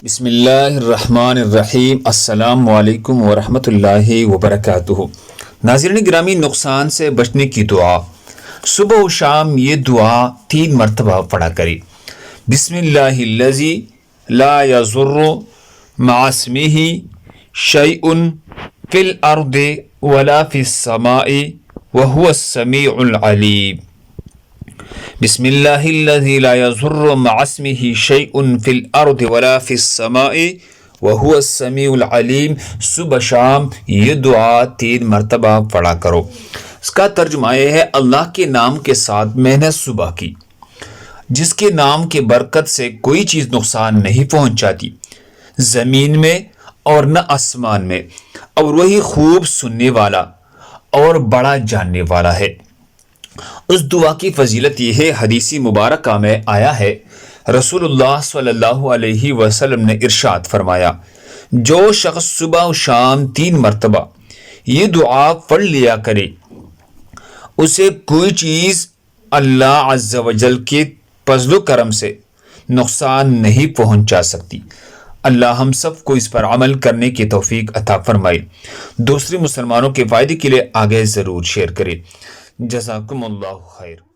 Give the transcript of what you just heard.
بسم اللہ الرحمن الرحیم۔ السلام علیکم ورحمۃ اللہ وبرکاتہ۔ ناظرین گرامی، نقصان سے بچنے کی دعا صبح و شام یہ دعا 3 مرتبہ پڑھا کرے۔ بسم اللہ الذی لا یضر مع اسمہ شیء فی الارض ولا فی السماء وهو السمیع العلیم۔ بسم اللہ الذی لا یضر مع اسمہ شیء فی الارض ولا فی السماء وهو السمیع العلیم۔ صبح شام یہ دعا 3 مرتبہ پڑھا کرو۔ اس کا ترجمہ یہ ہے، اللہ کے نام کے ساتھ محنت صبح کی، جس کے نام کے برکت سے کوئی چیز نقصان نہیں پہنچاتی زمین میں اور نہ آسمان میں، اور وہی خوب سننے والا اور بڑا جاننے والا ہے۔ اس دعا کی فضیلت یہ ہے، حدیث مبارکہ میں آیا ہے، رسول اللہ صلی اللہ علیہ وسلم نے ارشاد فرمایا، جو شخص صبح و شام 3 مرتبہ یہ دعا پڑھ لیا کرے، اسے کوئی چیز اللہ عز و جل کے فضل و کرم سے نقصان نہیں پہنچا سکتی۔ اللہ ہم سب کو اس پر عمل کرنے کی توفیق عطا فرمائے۔ دوسرے مسلمانوں کے فائدے کے لیے آگے ضرور شیئر کریں۔ جزاکم اللہ خیر۔